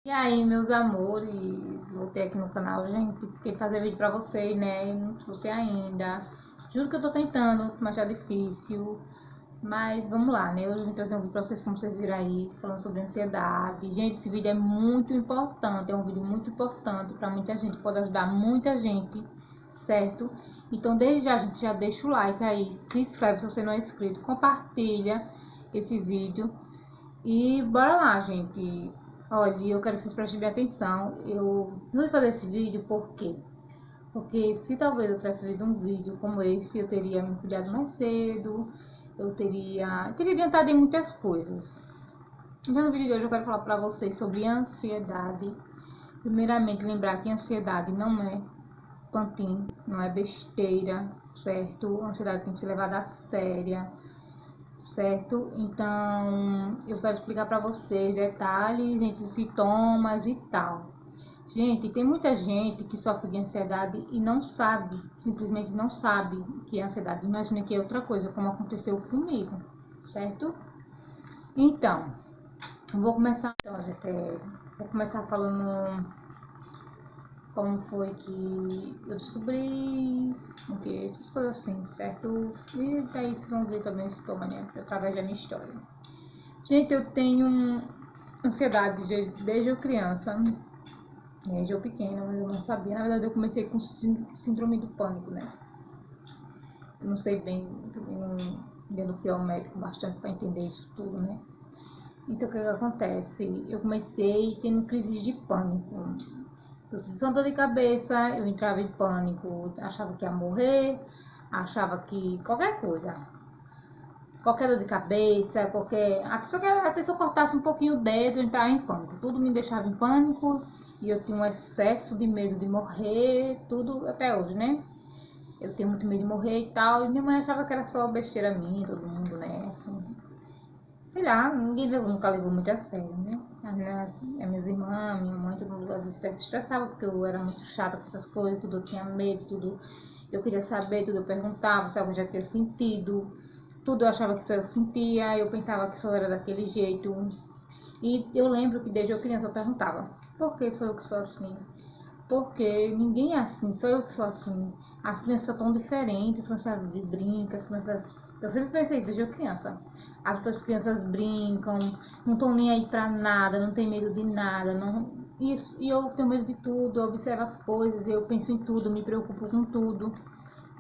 E aí, meus amores, voltei aqui no canal, gente, fiquei fazer vídeo pra vocês, né, não trouxe ainda, juro que eu tô tentando, mas tá difícil, mas vamos lá, né, eu vim trazer um vídeo pra vocês, como vocês viram aí, falando sobre ansiedade. Gente, esse vídeo é muito importante, é um vídeo muito importante pra muita gente, pode ajudar muita gente, certo? Então, desde já, a gente já deixa o like aí, se inscreve se você não é inscrito, compartilha esse vídeo e bora lá, gente. Olha, eu quero que vocês prestem bem atenção. Eu vou fazer esse vídeo por quê? Porque se talvez eu tivesse feito um vídeo como esse, eu teria me cuidado mais cedo, eu teria adiantado em muitas coisas. Então, no vídeo de hoje eu quero falar para vocês sobre ansiedade. Primeiramente, lembrar que ansiedade não é pantin, não é besteira, certo? A ansiedade tem que ser levada a séria, certo? Então, eu quero explicar para vocês detalhes, gente, sintomas e tal. Gente, tem muita gente que sofre de ansiedade e não sabe, simplesmente não sabe o que é ansiedade. Imagina que é outra coisa, como aconteceu comigo, certo? Então, vou começar falando como foi que eu descobri, o que, essas coisas assim, certo? E daí vocês vão ver também o sintoma, né? Através da minha história. Gente, eu tenho ansiedade desde eu criança, desde eu pequena, mas eu não sabia. Na verdade, eu comecei com síndrome do pânico, né? Eu não sei bem, eu não fui ao médico bastante para entender isso tudo, né? Então, o que acontece? Eu comecei tendo crises de pânico. Se eu senti dor de cabeça, eu entrava em pânico, achava que ia morrer, achava que qualquer coisa. Qualquer dor de cabeça, só que até se eu cortasse um pouquinho o dedo, eu entrava em pânico. Tudo me deixava em pânico e eu tinha um excesso de medo de morrer, tudo até hoje, né? Eu tenho muito medo de morrer e tal, e minha mãe achava que era só besteira minha, todo mundo, né? Assim, sei lá, ninguém nunca levou muito a sério, né? As minhas irmãs, minha mãe, todo mundo às vezes até se estressava porque eu era muito chata com essas coisas, tudo eu tinha medo, tudo eu queria saber, tudo eu perguntava se alguém já tinha sentido. Tudo eu achava que só eu sentia, eu pensava que só era daquele jeito. E eu lembro que desde eu criança eu perguntava, por que sou eu que sou assim? Porque ninguém é assim, só eu que sou assim. As crianças são tão diferentes, as crianças brincam, as crianças... Eu sempre pensei isso desde eu criança. As outras crianças brincam, não estão nem aí pra nada, não tem medo de nada. Não... Isso, e eu tenho medo de tudo, eu observo as coisas, eu penso em tudo, me preocupo com tudo.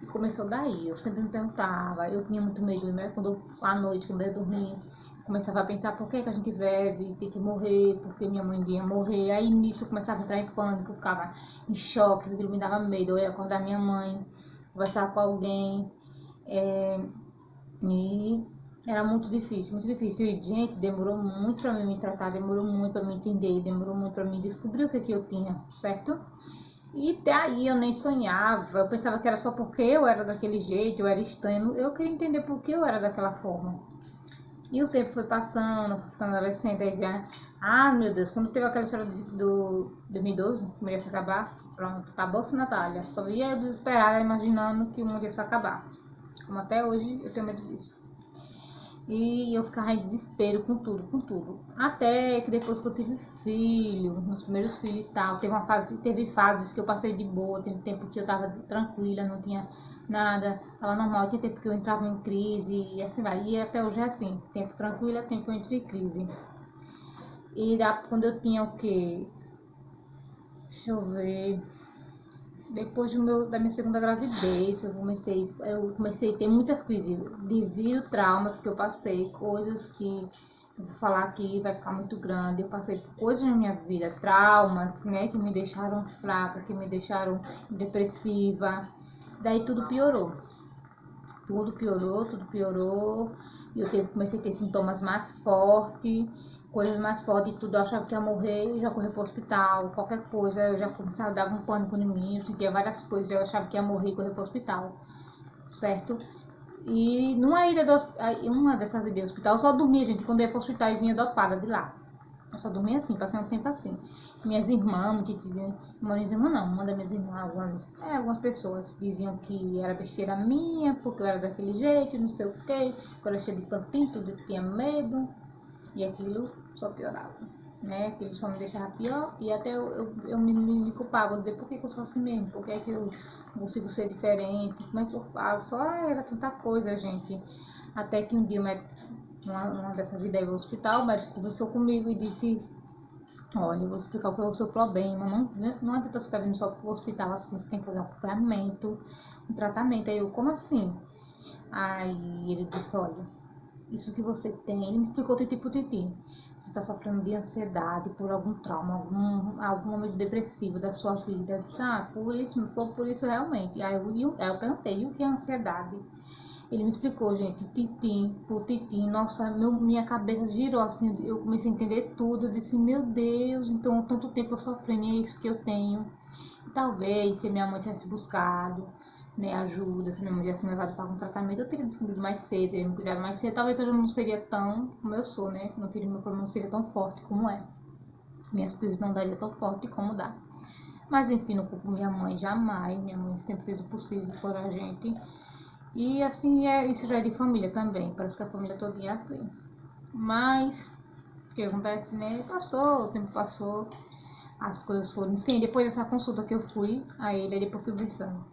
E começou daí, eu sempre me perguntava, eu tinha muito medo, né? À noite, quando eu ia dormir, começava a pensar por que a gente vive, tem que morrer, porque minha mãe ia morrer. Aí nisso eu começava a entrar em pânico, eu ficava em choque, aquilo me dava medo. Eu ia acordar minha mãe, conversar com alguém, e era muito difícil, muito difícil. E, gente, demorou muito pra mim me tratar, demorou muito pra me entender, demorou muito pra mim descobrir o que eu tinha, certo? E daí eu nem sonhava, eu pensava que era só porque eu era daquele jeito, eu era estranho, eu queria entender por que eu era daquela forma. E o tempo foi passando, fui ficando adolescente, aí via, ah meu Deus, quando teve aquela história do 2012, que o mundo ia se acabar, pronto, acabou-se Natália, só ia desesperada imaginando que o mundo ia se acabar, como até hoje eu tenho medo disso. E eu ficava em desespero com tudo, com tudo. Até que depois que eu tive filho, meus primeiros filhos e tal, teve fases que eu passei de boa, teve tempo que eu tava tranquila, não tinha nada, tava normal, tinha tempo que eu entrava em crise e assim vai. E até hoje é assim, tempo tranquila, tempo entre crise. E quando eu tinha o quê? Deixa eu ver. Depois da minha segunda gravidez, eu comecei a ter muitas crises devido a traumas que eu passei, coisas que, se eu vou falar aqui, vai ficar muito grande. Eu passei por coisas na minha vida, traumas, né, que me deixaram fraca, que me deixaram depressiva. Daí tudo piorou. Tudo piorou, tudo piorou. E eu comecei a ter sintomas mais fortes, coisas mais fortes e tudo. Eu achava que ia morrer e já corri pro hospital. Qualquer coisa, eu já começava a dar um pânico em mim. Eu sentia várias coisas, eu achava que ia morrer e correr pro hospital, certo? E uma dessas idas do hospital, eu só dormia, gente. Quando eu ia pro hospital, eu vinha dopada de lá. Eu só dormia assim, passei um tempo assim. Minhas irmãs, minhas irmãs não, uma das minhas irmãs, algumas pessoas diziam que era besteira minha, porque eu era daquele jeito, não sei o que, quando eu cheia de pantinho, tudo eu tinha medo, e aquilo só piorava. né? Que ele só me deixava pior. E até eu me culpava, eu dizer, por que eu sou assim mesmo? Por que é que eu não consigo ser diferente? Como é que eu faço? Só era tanta coisa, gente. Até que um dia, numa dessas ideias do hospital, o médico conversou comigo e disse: olha, eu vou explicar qual é o seu problema. Não adianta você estar vindo só para o hospital assim, você tem que fazer um acompanhamento, um tratamento. Aí eu, como assim? Aí ele disse: olha, isso que você tem, ele me explicou titi por titi. Você está sofrendo de ansiedade por algum trauma, algum momento depressivo da sua vida. Eu disse: ah, por isso, foi por isso realmente. Aí eu perguntei: e o que é ansiedade? Ele me explicou, gente, titim por titim. Nossa, minha cabeça girou assim, eu comecei a entender tudo. Eu disse: meu Deus, então tanto tempo eu sofrendo, é isso que eu tenho. E talvez se minha mãe tivesse buscado, né, ajuda, se minha mãe tivesse me levado para um tratamento, eu teria descobrido mais cedo, teria me cuidado mais cedo. Talvez eu não seria tão como eu sou, né? Não teria, meu problema não seria tão forte como é. Minhas crises não daria tão forte como dá. Mas enfim, não culpo minha mãe jamais. Minha mãe sempre fez o possível por a gente. E assim, isso já é de família também. Parece que a família toda é assim. Mas, o que acontece, né? Passou, o tempo passou. As coisas foram. Sim, depois dessa consulta que eu fui a ele, depois eu fui pensando.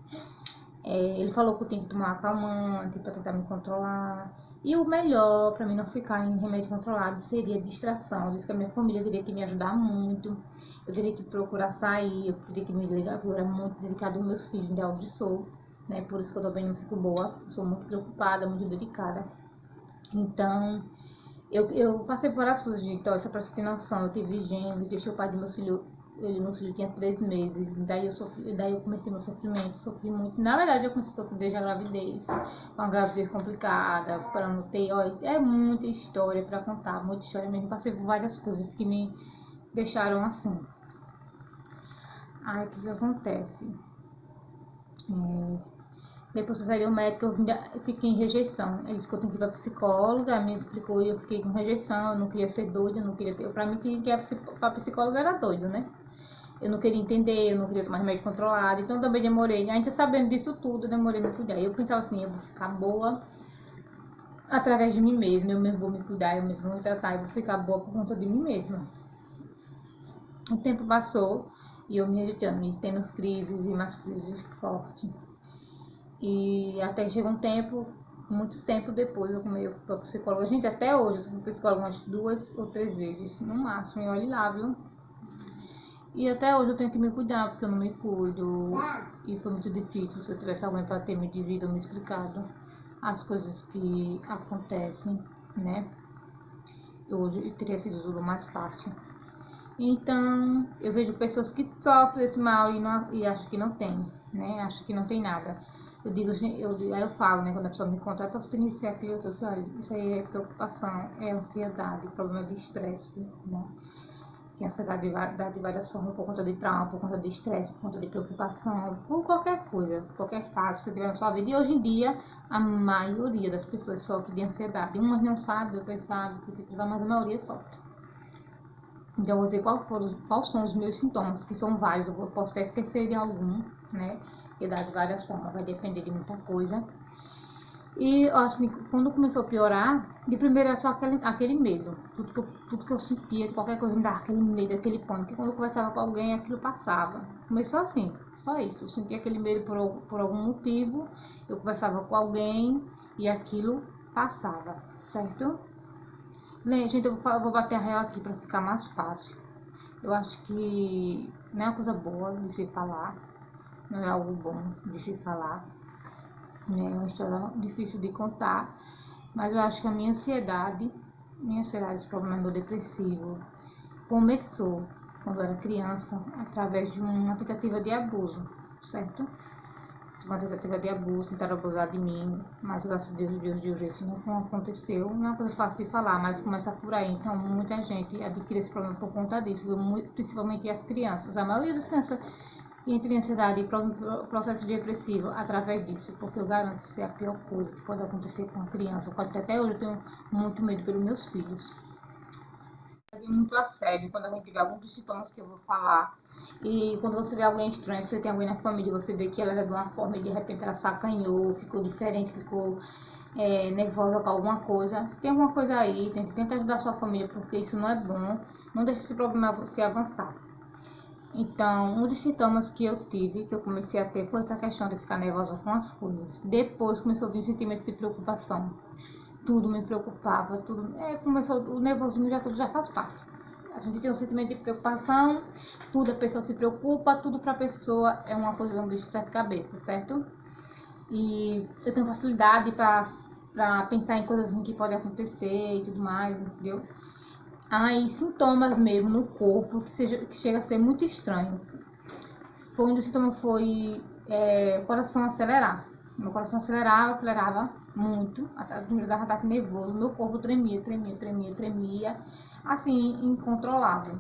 Ele falou que eu tenho que tomar calmante para tentar me controlar. E o melhor para mim não ficar em remédio controlado seria distração. Eu disse que a minha família teria que me ajudar muito. Eu teria que procurar sair, eu teria que me ligar, porque eu era muito dedicada aos meus filhos, ainda hoje sou. Né? Por isso que eu também não fico boa. Eu sou muito preocupada, muito dedicada. Então, eu passei por as coisas, gente. Só pra você ter noção, eu tive gêmeos, deixei o pai do meu filho. Meu filho tinha 3 meses, daí eu comecei meu sofrimento, sofri muito. Na verdade, eu comecei a sofrer desde a gravidez, uma gravidez complicada, para não ter, olha, é muita história para contar, muita história mesmo. Passei por várias coisas que me deixaram assim. Aí, o que acontece? Depois que eu saí do médico, eu fiquei em rejeição. Ele disse que eu tenho que ir pra psicóloga, a minha explicou e eu fiquei com rejeição. Eu não queria ser doida, eu não queria ter. Pra mim, quem ia pra psicóloga era doido, né? Eu não queria entender, eu não queria tomar remédio controlado. Então, também demorei. Ainda sabendo disso tudo, eu demorei me cuidar. Eu pensava assim: eu vou ficar boa através de mim mesma. Eu mesmo vou me cuidar, eu mesmo vou me tratar. Eu vou ficar boa por conta de mim mesma. O tempo passou e eu me rejeitando, me tendo crises e mais crises fortes. E até que chegou um tempo, muito tempo depois, eu fui pra psicóloga. Gente, até hoje, eu fui pra psicóloga umas 2 ou 3 vezes, no máximo, e olha lá, viu? E até hoje eu tenho que me cuidar, porque eu não me cuido. E foi muito difícil se eu tivesse alguém para ter me dizido ou me explicado as coisas que acontecem, né? Hoje teria sido tudo mais fácil. Então, eu vejo pessoas que sofrem desse mal e acham que não tem, né? Acham que não tem nada. Aí eu falo, né, quando a pessoa me conta, eu tô sentindo isso e aquilo, eu tô dizendo: olha, isso aí é preocupação, é ansiedade, problema de estresse, né? Que a ansiedade dá de várias formas, por conta de trauma, por conta de estresse, por conta de preocupação, por qualquer coisa, qualquer fase que você tiver na sua vida. E hoje em dia, a maioria das pessoas sofre de ansiedade. Umas não sabem, outras sabem, mas a maioria sofre. Então, eu vou dizer quais são os meus sintomas, que são vários. Eu posso até esquecer de algum, né? Que dá de várias formas, vai depender de muita coisa. E eu acho que quando começou a piorar, de primeiro era só aquele medo. Tudo que eu sentia, de qualquer coisa me dava aquele medo, aquele pânico. E quando eu conversava com alguém, aquilo passava. Começou assim, só isso. Eu sentia aquele medo por algum motivo. Eu conversava com alguém e aquilo passava, certo? Gente, eu vou bater a real aqui para ficar mais fácil. Eu acho que não é uma coisa boa de se falar. Não é algo bom de se falar. É uma história difícil de contar, mas eu acho que a minha ansiedade, esse problema meu depressivo, começou quando eu era criança, através de uma tentativa de abuso, certo? Uma tentativa de abuso, tentaram abusar de mim, mas graças a Deus de um jeito não aconteceu. Não é uma coisa fácil de falar, mas começa por aí. Então, muita gente adquire esse problema por conta disso, principalmente as crianças. A maioria das crianças entra em ansiedade e processo depressivo através disso, porque eu garanto que isso é a pior coisa que pode acontecer com uma criança. Pode até hoje eu tenho muito medo pelos meus filhos. É muito a sério quando a gente vê alguns dos sintomas que eu vou falar. E quando você vê alguém estranho, você tem alguém na família, você vê que ela era de uma forma e de repente ela sacanhou, ficou diferente, ficou nervosa com alguma coisa, tem alguma coisa aí, tenta ajudar a sua família, porque isso não é bom, não deixe esse problema se avançar. Então, um dos sintomas que eu tive, que eu comecei a ter, foi essa questão de ficar nervosa com as coisas. Depois começou a vir um sentimento de preocupação. Tudo me preocupava, tudo. Começou, o nervosismo tudo já faz parte. A gente tem um sentimento de preocupação, tudo a pessoa se preocupa, tudo pra pessoa é uma coisa, um bicho de sete cabeças, certo? E eu tenho facilidade pra pensar em coisas ruins que podem acontecer e tudo mais, entendeu? Aí sintomas mesmo no corpo que chega a ser muito estranho. Um dos sintomas foi o coração acelerar. Meu coração acelerava muito, me dava ataque nervoso, meu corpo tremia, assim, incontrolável.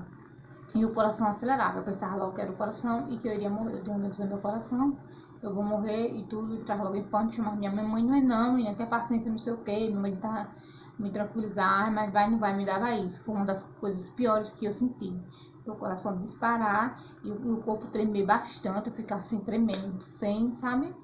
E o coração acelerava, eu pensava logo que era o coração e que eu iria morrer. Eu tenho medo do meu coração, eu vou morrer e tudo, e tava logo em pânico, chamava minha mãe, não, menina, tenha paciência, não sei o que, minha mãe tava me tranquilizar, mas vai, não vai, me dava isso. Foi uma das coisas piores que eu senti. O coração disparar e o corpo tremer bastante, eu ficar assim tremendo, sem, sabe?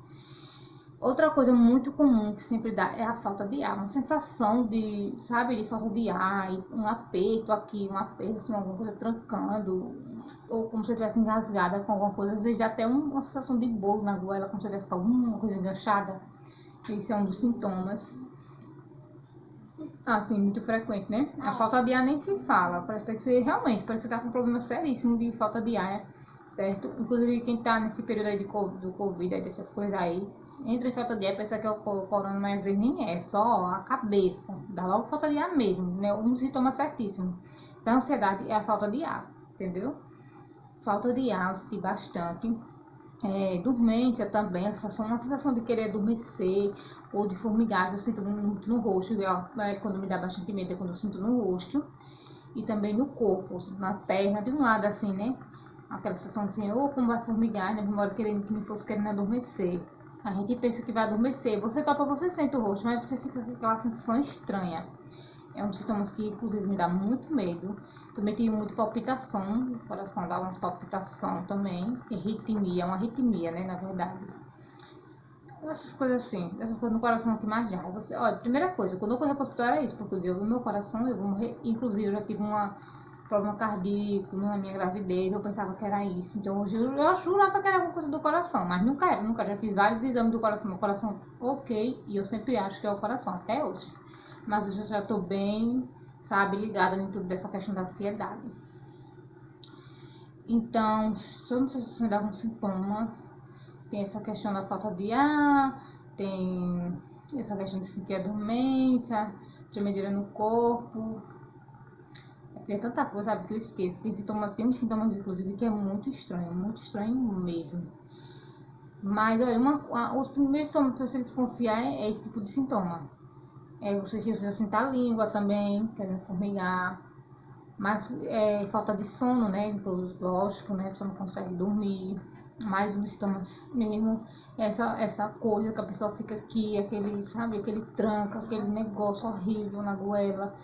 Outra coisa muito comum que sempre dá é a falta de ar, uma sensação de, sabe, de falta de ar, um aperto aqui, um aperto, assim, alguma coisa trancando, ou como se eu estivesse engasgada com alguma coisa, às vezes até uma sensação de bolo na goela, como se eu tivesse com alguma coisa enganchada. Esse é um dos sintomas. Assim, muito frequente, né? A falta de ar nem se fala. Parece que você realmente, parece que você tá com um problema seríssimo de falta de ar, certo? Inclusive, quem tá nesse período aí do Covid, aí, dessas coisas aí, entra em falta de ar, pensa que é o corona, mas às vezes nem é, só a cabeça. Dá logo falta de ar mesmo, né? Um sintoma certíssimo da ansiedade é a falta de ar, entendeu? Falta de ar, eu senti bastante. Dormência também, uma sensação de querer adormecer ou de formigar, eu sinto muito no rosto, quando me dá bastante medo é quando eu sinto no rosto e também no corpo, na perna, de um lado assim, né? Aquela sensação de como vai formigar, né? Uma hora querendo que não fosse querendo adormecer. A gente pensa que vai adormecer, você topa, você sente o rosto, mas você fica com aquela sensação estranha. É um dos sintomas que, inclusive, me dá muito medo. Também tenho muita palpitação, o coração dá uma palpitação também. Arritmia, uma arritmia, né, na verdade. Essas coisas assim, essas coisas no coração que mais dá. Olha, primeira coisa, quando eu corri para o hospital era isso, porque eu dizia, o meu coração, eu vou morrer. Inclusive, eu já tive um problema cardíaco na minha gravidez, eu pensava que era isso. Então, eu jurava que era alguma coisa do coração, mas nunca era, nunca. Já fiz vários exames do coração, meu coração ok, e eu sempre acho que é o coração, até hoje. Mas eu já estou bem, sabe, ligada em tudo dessa questão da ansiedade. Então, se eu não sei se me dá algum sintoma, tem essa questão da falta de ar, tem essa questão de sentir a dormência, tremedeira no corpo. É tanta coisa, sabe, que eu esqueço. Tem uns sintomas, inclusive, que é muito estranho mesmo. Mas, olha, os primeiros sintomas para você desconfiar é esse tipo de sintoma. Você sentir a língua também, querendo formigar, mas falta de sono, né? Lógico, né? Você não consegue dormir, mais um estômago mesmo, essa coisa que a pessoa fica aqui, aquele tranca, aquele negócio horrível na goela,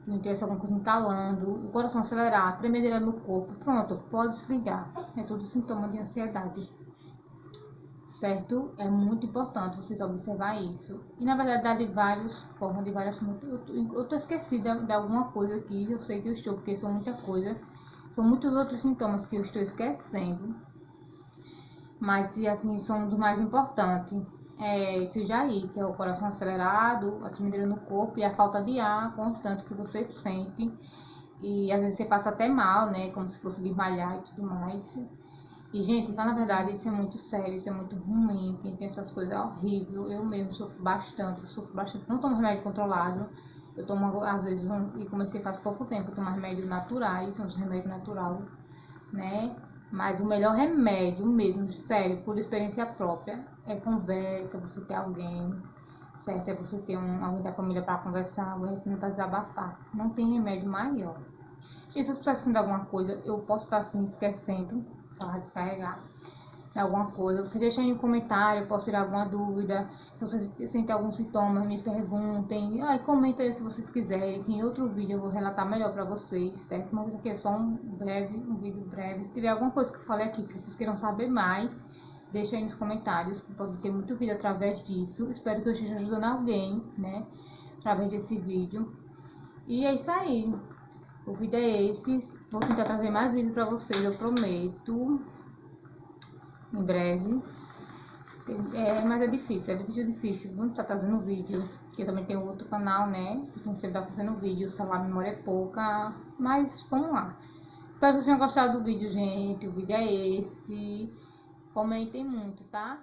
não tem alguma coisa entalando, o coração acelerar, tremedeira no corpo, pronto, pode desligar, é tudo sintoma de ansiedade. Certo? É muito importante vocês observar isso. E na verdade dá de várias formas, eu tô esquecida de alguma coisa aqui, eu sei que eu estou, porque são muita coisa. São muitos outros sintomas que eu estou esquecendo. Mas assim, são dos mais importantes. Esse Jair, que é o coração acelerado, a tremedeira no corpo e a falta de ar constante que você sente. E às vezes você passa até mal, né? Como se fosse desmaiar e tudo mais. E, gente, na verdade, isso é muito sério, isso é muito ruim. Quem tem essas coisas é horrível. Eu mesmo sofro bastante. Não tomo remédio controlado. Eu tomo, às vezes, e comecei faz pouco tempo a tomar remédios naturais, são os remédios naturais, né? Mas o melhor remédio mesmo, sério, por experiência própria, é conversa, você ter alguém, certo? É você ter alguém da família para conversar, alguém para desabafar. Não tem remédio maior. Gente, se eu precisar de alguma coisa, eu posso estar assim esquecendo, só descarregar alguma coisa. Você deixa aí no comentário, eu posso tirar alguma dúvida. Se vocês sentem algum sintoma, me perguntem. Comenta aí o que vocês quiserem, que em outro vídeo eu vou relatar melhor pra vocês, certo? Mas isso aqui é só um vídeo breve. Se tiver alguma coisa que eu falei aqui que vocês queiram saber mais, Deixa aí nos comentários, que pode ter muito vídeo através disso. Espero que eu esteja ajudando alguém, né, através desse vídeo. E é isso aí. O vídeo é esse. Vou tentar trazer mais vídeos pra vocês, eu prometo. Em breve. Mas é difícil. Vamos estar trazendo vídeo. Porque eu também tenho outro canal, né? Então sempre tá fazendo vídeo. O celular, a memória é pouca. Mas vamos lá. Espero que vocês tenham gostado do vídeo, gente. O vídeo é esse. Comentem muito, tá?